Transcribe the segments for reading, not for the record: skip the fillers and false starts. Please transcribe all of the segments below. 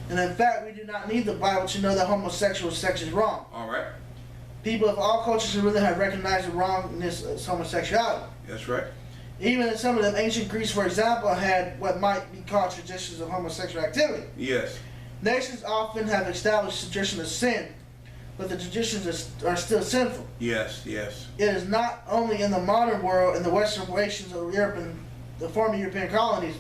And in fact, we do not need the Bible to know that homosexual sex is wrong. All right. People of all cultures and religions have recognized the wrongness of homosexuality. That's right. Even in some of them, ancient Greece, for example, had what might be called traditions of homosexual activity. Yes. Nations often have established traditions of sin, but the traditions are still sinful. Yes. Yes. It is not only in the modern world, in the Western nations of Europe and the former European colonies,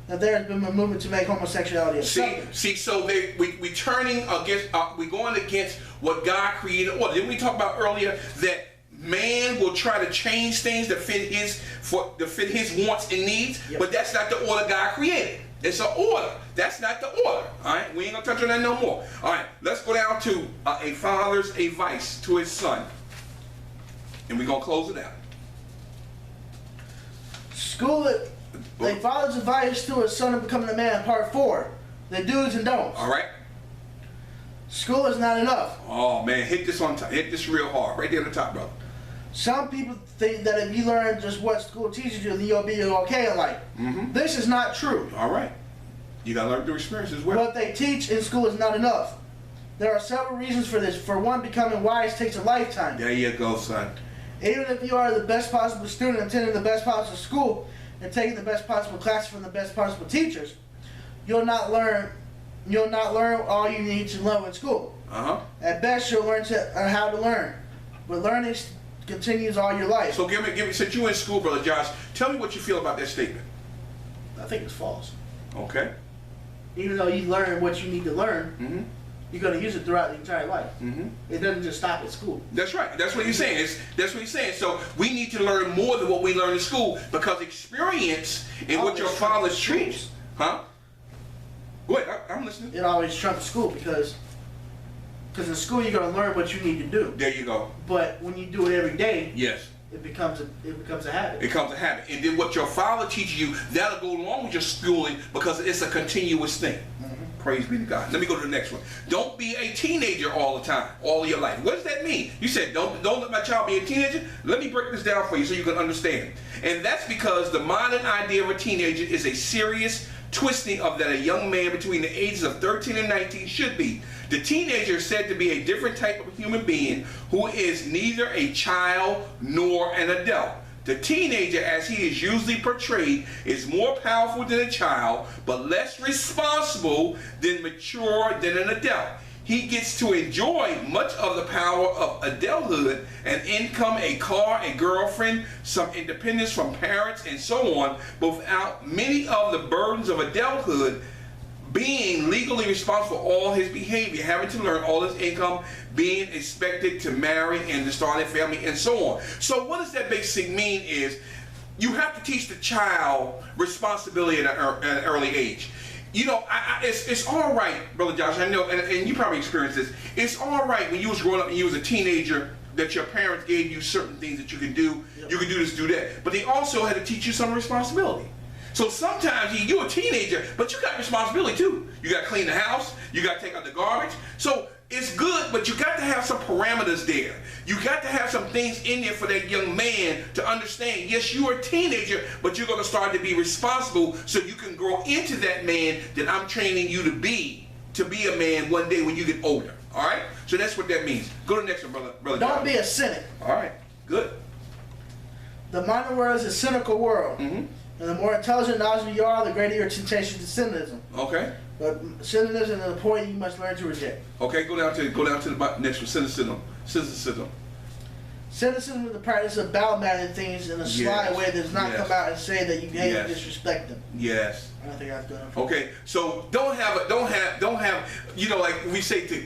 that there has been a movement to make homosexuality acceptable. See, so we turning against, we going against what God created. Well, didn't we talk about earlier that man will try to change things to fit his wants and needs? Yep. But that's not the order God created. It's an order. That's not the order. All right, we ain't gonna touch on that no more. All right, let's go down to a father's advice to his son, and we're gonna close it out. A father's advice to his son of becoming a man, part 4. The do's and don'ts. All right. School is not enough. Oh man, hit this on top. Hit this real hard, right there on the top, brother. Some people think that if you learn just what school teaches you, then you'll be okay in life. Mm-hmm. This is not true. All right. You gotta learn through experience as well. What they teach in school is not enough. There are several reasons for this. For one, becoming wise takes a lifetime. There you go, son. Even if you are the best possible student, attending the best possible school, and taking the best possible classes from the best possible teachers, you'll not learn all you need to know in school. Uh-huh. At best, you'll learn how to learn, but learning continues all your life. So give me, since you're in school, Brother Josh, tell me what you feel about that statement. I think it's false. Okay. Even though you learn what you need to learn, Mm-hmm. you're going to use it throughout the entire life. Mm-hmm. It doesn't just stop at school. That's right. That's what he's saying. That's what he's saying. So we need to learn more than what we learn in school, because experience and what your father's treats. Huh? Wait, I'm listening. It always trumps school because in school you're going to learn what you need to do. There you go. But when you do it every day, Yes. it becomes a habit. It becomes a habit. And then what your father teaches you, that'll go along with your schooling, because it's a continuous thing. Mm-hmm. Praise be to God. Let me go to the next one. Don't be a teenager all the time, all of your life. What does that mean? You said, don't let my child be a teenager. Let me break this down for you so you can understand. And that's because the modern idea of a teenager is a serious twisting of that a young man between the ages of 13 and 19 should be. The teenager is said to be a different type of human being who is neither a child nor an adult. The teenager, as he is usually portrayed, is more powerful than a child, but less responsible than an adult. He gets to enjoy much of the power of adulthood, an income, a car, a girlfriend, some independence from parents, and so on, but without many of the burdens of adulthood, being legally responsible for all his behavior, having to learn all his income, being expected to marry and to start a family, and so on. So what does that basically mean is you have to teach the child responsibility at an early age. You know, it's all right, Brother Josh, I know, and you probably experienced this. It's all right when you was growing up and you was a teenager that your parents gave you certain things that you can do. Yep. You can do this, do that. But they also had to teach you some responsibility. So sometimes you're a teenager, but you got responsibility too. You got to clean the house. You got to take out the garbage. So it's good, but you got to have some parameters there. You got to have some things in there for that young man to understand, yes, you're a teenager, but you're going to start to be responsible so you can grow into that man that I'm training you to be a man one day when you get older. All right? So that's what that means. Go to the next one, brother. Don't John. be a cynic. All right. Good. The modern world is a cynical world. Mm-hmm. And the more intelligent and knowledgeable you are, the greater your temptation to cynicism. Okay. But cynicism is a point you must learn to reject. Okay, go down to the next one. Cynicism. Cynicism is the practice of bad-minded things in a sly way that does not come out and say that you hate and disrespect them. Yes. I don't think I've done it. Okay, so don't have. You know, like we say to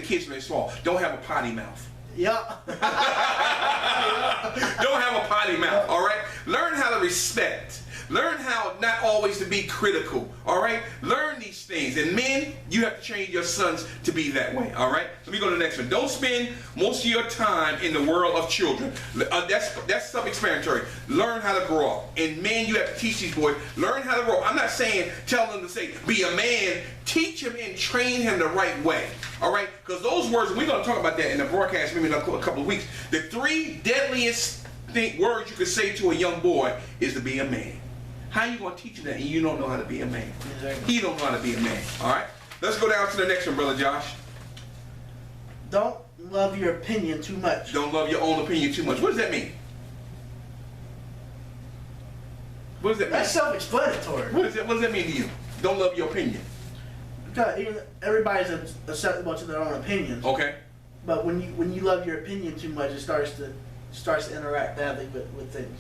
kids when they're small, don't have a potty mouth. Yeah. Don't have a potty mouth, all right? Learn how to respect. Learn how not always to be critical, all right? Learn these things. And men, you have to train your sons to be that way, all right? Let me go to the next one. Don't spend most of your time in the world of children. That's self-explanatory. Learn how to grow up. And men, you have to teach these boys, learn how to grow up. I'm not saying, tell them to say, be a man. Teach him and train him the right way, all right? Because those words, we're going to talk about that in the broadcast maybe in a couple of weeks. The 3 deadliest words you could say to a young boy is to be a man. How you going to teach him that and you don't know how to be a man? Exactly. He don't know how to be a man, all right? Let's go down to the next one, Brother Josh. Don't love your opinion too much. Don't love your own opinion too much. What does that mean? What does that mean? That's self-explanatory. What does that mean to you? Don't love your opinion. Because everybody's acceptable to their own opinions. Okay. But when you love your opinion too much, it starts to interact badly with things.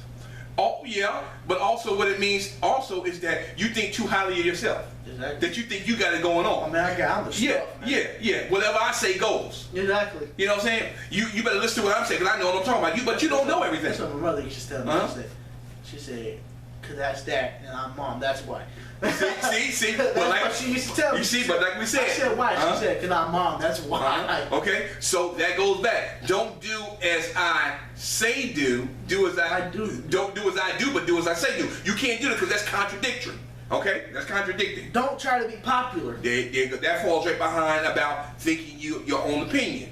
Oh yeah, but also what it means also is that you think too highly of yourself. Exactly. That you think you got it going on. I mean, I'm the Yeah, stuff, man. yeah. Whatever I say goes. Exactly. You know what I'm saying? You better listen to what I'm saying because I know what I'm talking about. But you don't know everything. That's what my mother used to tell me. Uh-huh. She said, "Cause that's dad and I'm mom. That's why." See. That's But what she used to tell me. You see, but like we said. I said why? She said, "Cause I'm mom. That's why." Okay, so that goes back. Don't do as I say do. Do as I do. Don't do as I do, but do as I say do. You can't do that because that's contradictory. Okay, that's contradicting. Don't try to be popular. That falls right behind about thinking your own opinion.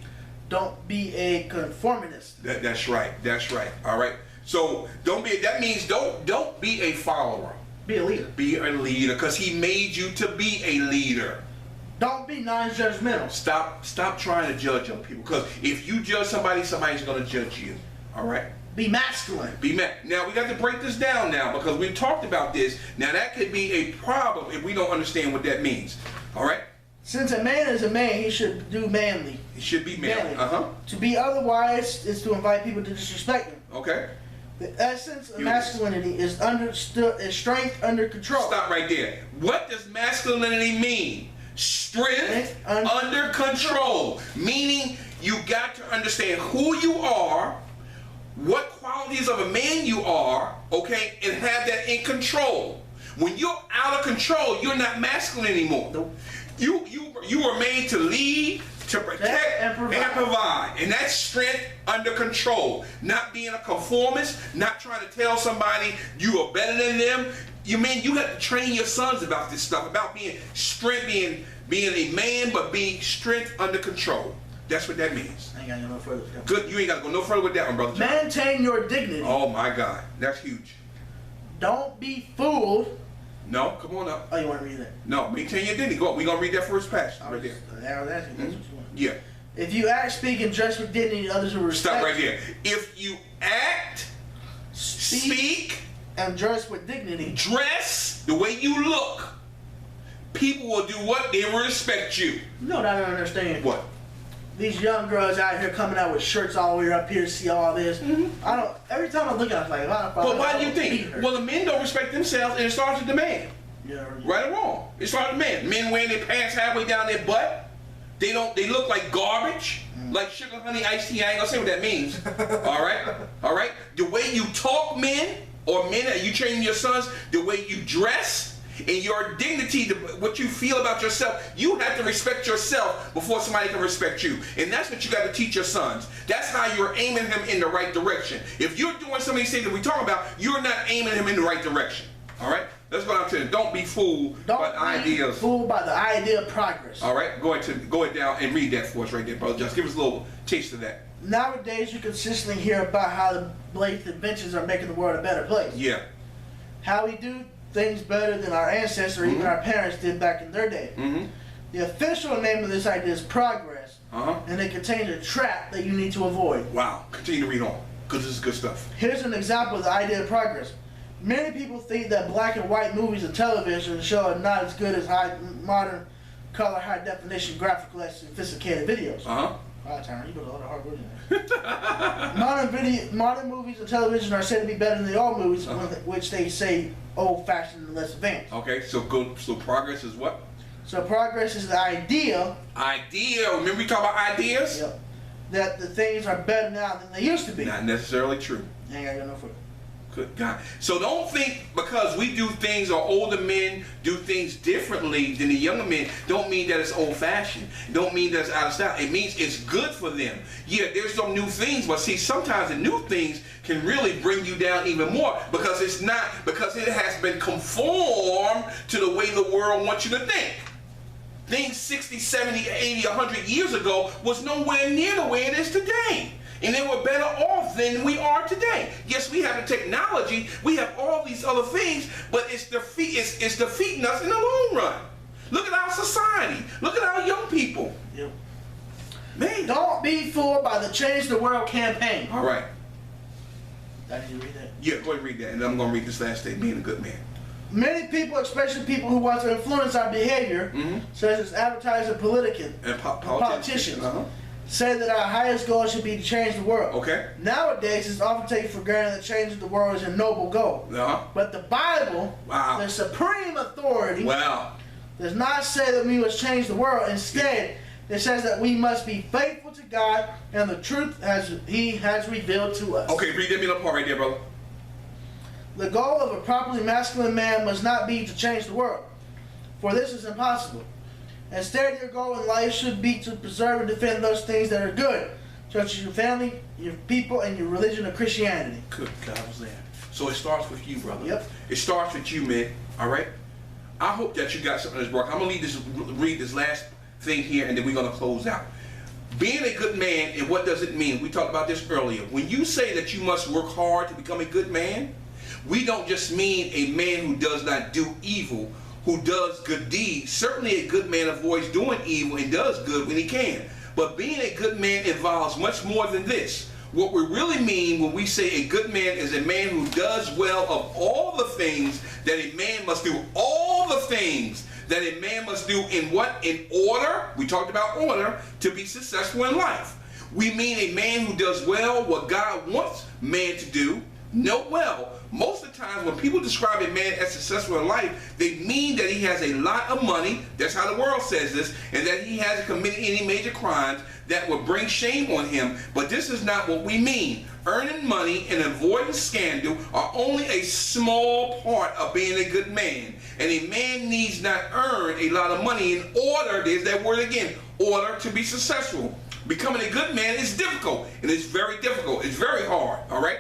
Don't be a conformist. That's right. That's right. All right. So don't be. That means don't be a follower. Be a leader. Be a leader, because he made you to be a leader. Don't be non-judgmental. Stop trying to judge other people, because if you judge somebody, somebody's going to judge you. All right. Be masculine. Now we got to break this down now, because we talked about this. Now that could be a problem if we don't understand what that means. All right. Since a man is a man, he should do manly. It should be manly. To be otherwise is to invite people to disrespect him. Okay. The essence of masculinity is strength under control. Stop right there. What does masculinity mean? Strength under control. Meaning you got to understand who you are, what qualities of a man you are, okay, and have that in control. When you're out of control, you're not masculine anymore. Nope. You were made to lead, to protect, and provide. And that's strength under control. Not being a conformist, not trying to tell somebody you are better than them. You have to train your sons about this stuff, about being strength, being a man, but being strength under control. That's what that means. I ain't got to go no further. Good, you ain't got to go no further with that one, brother. Maintain your dignity. Oh my God, that's huge. Don't be fooled. No, come on up. Oh, you want to read that? No, maintain your dignity. Go on. We're going to read that first passage right there. That's what you want. Yeah. If you act, speak, and dress with dignity, others will respect. Stop right there. If you act, speak, and dress with dignity, dress the way you look, people will do what? They will respect you. You know what I don't understand? What? These young girls out here coming out with shirts all the way up here to see all this. I don't. Every time I look at it, I'm like, but why do you think? Well, the men don't respect themselves, and it starts with the man. Yeah. Right or wrong? It starts with men. Men wearing their pants halfway down their butt. They look like garbage, like sugar, honey, iced tea. I ain't gonna say what that means. All right. The way you talk, men, or men that you train your sons, the way you dress. And your dignity, what you feel about yourself, you have to respect yourself before somebody can respect you. And that's what you got to teach your sons. That's how you're aiming him in the right direction. If you're doing some of these things that we talk about, you're not aiming him in the right direction. All right? Let's go down to it. Don't be fooled by the ideas. Don't be fooled by the idea of progress. All right? Go ahead down and read that for us right there, brother. Just give us a little taste of that. Nowadays, you consistently hear about how the latest inventions are making the world a better place. Yeah. How we do things better than our ancestors or even our parents did back in their day. The official name of this idea is progress, and it contains a trap that you need to avoid. Wow. Continue to read on, because this is good stuff. Here's an example of the idea of progress. Many people think that black and white movies and television show are not as good as modern color, high definition, graphical, sophisticated videos. Wow, Tyron, you put a lot of hard work in there. Modern movies and television are said to be better than the old movies, which they say old-fashioned and less advanced. Okay, so progress is what? So progress is the idea. Remember we talk about ideas? Yep. That the things are better now than they used to be. Not necessarily true. I ain't got to go no further. Good God. So don't think because we do things or older men do things differently than the younger men, don't mean that it's old-fashioned. Don't mean that it's out of style. It means it's good for them. Yeah, there's some new things, but see, sometimes the new things can really bring you down even more because it has been conformed to the way the world wants you to think. Things 60, 70, 80, 100 years ago was nowhere near the way it is today. And they were better off than we are today. Yes, we have the technology, we have all these other things, but it's defeating us in the long run. Look at our society. Look Yep. Man. Don't be fooled by the Change the World campaign. All right. Did you read that? Yeah, go ahead and read that. And I'm going to read this last thing, being a good man. Many people, especially people who want to influence our behavior, such as advertisers and politicians, say that our highest goal should be to change the world. Okay. Nowadays, it's often taken for granted that changing the world is a noble goal. But the Bible, the supreme authority, does not say that we must change the world. Instead, it says that we must be faithful to God and the truth as He has revealed to us. Okay, read that middle part right there, brother. The goal of a properly masculine man must not be to change the world, for this is impossible. Instead, your goal in life should be to preserve and defend those things that are good, such as your family, your people, and your religion of Christianity. Good God was there. So it starts with you, brother. Yep. It starts with you, man. All right? I hope that you got something in this book. I'm going to read this last thing here, and then we're going to close out. Being a good man, and what does it mean? We talked about this earlier. When you say that you must work hard to become a good man, we don't just mean a man who does not do evil, who does good deeds. Certainly a good man avoids doing evil and does good when he can. But being a good man involves much more than this. What we really mean when we say a good man is a man who does well of all the things that a man must do. All the things that a man must do in what? In order, we talked about order, to be successful in life. We mean a man who does well what God wants man to do. Note well, most of the time when people describe a man as successful in life, they mean that he has a lot of money, that's how the world says this, and that he hasn't committed any major crimes that would bring shame on him. But this is not what we mean. Earning money and avoiding scandal are only a small part of being a good man. And a man needs not earn a lot of money in order, there's that word again, order to be successful. Becoming a good man is difficult, and it's very difficult. It's very hard, all right?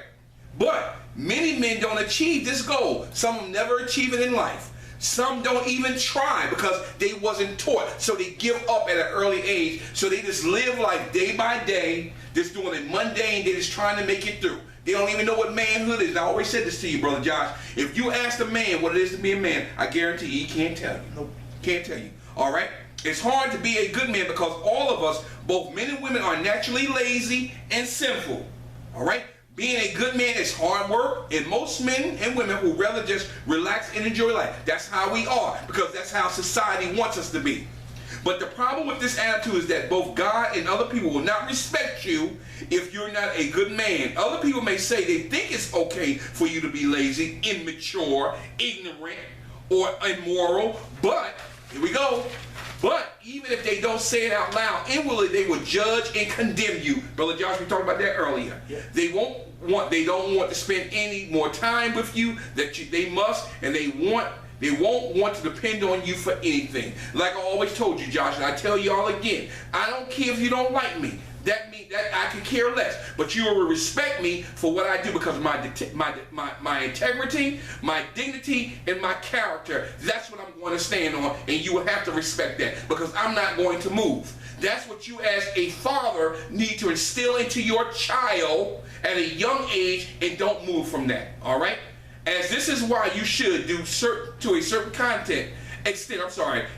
But many men don't achieve this goal. Some never achieve it in life. Some don't even try because they wasn't taught. So they give up at an early age. So they just live life day by day, just doing it mundane. They're just trying to make it through. They don't even know what manhood is. I always said this to you, Brother Josh. If you ask a man what it is to be a man, I guarantee you he can't tell you. Nope. Can't tell you. All right? It's hard to be a good man because all of us, both men and women, are naturally lazy and sinful. All right? Being a good man is hard work, and most men and women would rather just relax and enjoy life. That's how we are, because that's how society wants us to be. But the problem with this attitude is that both God and other people will not respect you if you're not a good man. Other people may say they think it's okay for you to be lazy, immature, ignorant, or immoral, but, here we go, but even if they don't say it out loud, inwardly they will judge and condemn you. Brother Josh, we talked about that earlier. Yeah. They don't want to spend any more time with you they must, and they won't want to depend on you for anything. Like I always told you, Josh, and I tell y'all again, I don't care if you don't like me. That means that I can care less, but you will respect me for what I do because of my integrity, my dignity, and my character. That's what I'm going to stand on, and you will have to respect that because I'm not going to move. That's what you as a father need to instill into your child at a young age, and don't move from that, all right? As this is why you should do to a certain extent,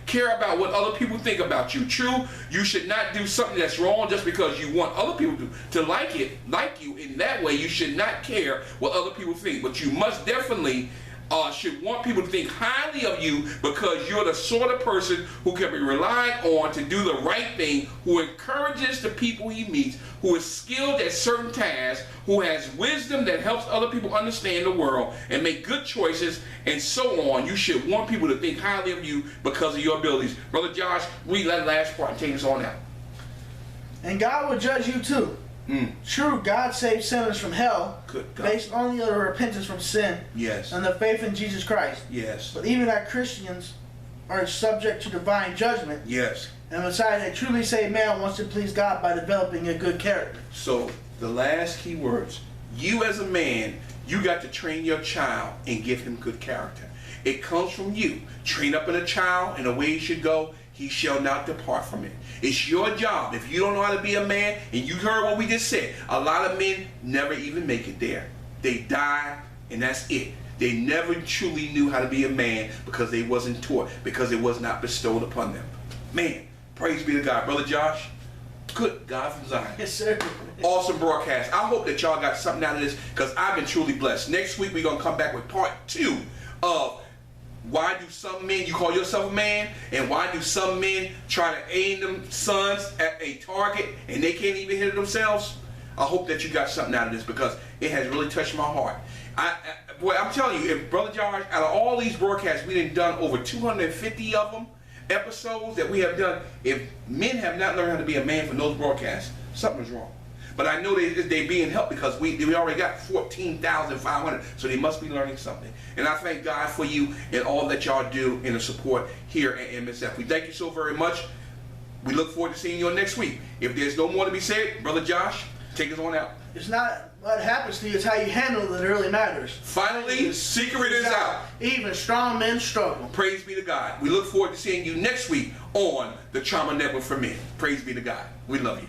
care about what other people think about you. True, you should not do something that's wrong just because you want other people to like you. In that way, you should not care what other people think. But you must definitely should want people to think highly of you because you're the sort of person who can be relied on to do the right thing, who encourages the people he meets, who is skilled at certain tasks, who has wisdom that helps other people understand the world and make good choices, and so on. You should want people to think highly of you because of your abilities. Brother Josh, read that last part and take us on out. And God will judge you too. True, God saves sinners from hell based only on the repentance from sin and the faith in Jesus Christ. Yes. But even our Christians are subject to divine judgment. Yes. And besides, a truly saved man wants to please God by developing a good character. So, the last key words, you as a man, you got to train your child and give him good character. It comes from you. Train up in a child in the way he should go, he shall not depart from it. It's your job. If you don't know how to be a man, and you heard what we just said, a lot of men never even make it there. They die, and that's it. They never truly knew how to be a man because they wasn't taught, because it was not bestowed upon them. Man, Praise be to God. Brother Josh, good God from Zion. Yes, sir. Awesome broadcast. I hope that y'all got something out of this, because I've been truly blessed. Next week, we're going to come back with part 2 of why do some men, you call yourself a man, and why do some men try to aim them sons at a target and they can't even hit it themselves? I hope that you got something out of this, because it has really touched my heart. Boy, I'm telling you, if Brother George, out of all these broadcasts, we done over 250 of them, episodes that we have done. If men have not learned how to be a man from those broadcasts, something's wrong. But I know they being helped, because we already got 14,500, so they must be learning something. And I thank God for you and all that y'all do in the support here at MSF. We thank you so very much. We look forward to seeing you next week. If there's no more to be said, Brother Josh, take us on out. It's not what happens to you, it's how you handle it that really matters. Finally, secret is out. Even strong men struggle. Praise be to God. We look forward to seeing you next week on the Trauma Network for Men. Praise be to God. We love you.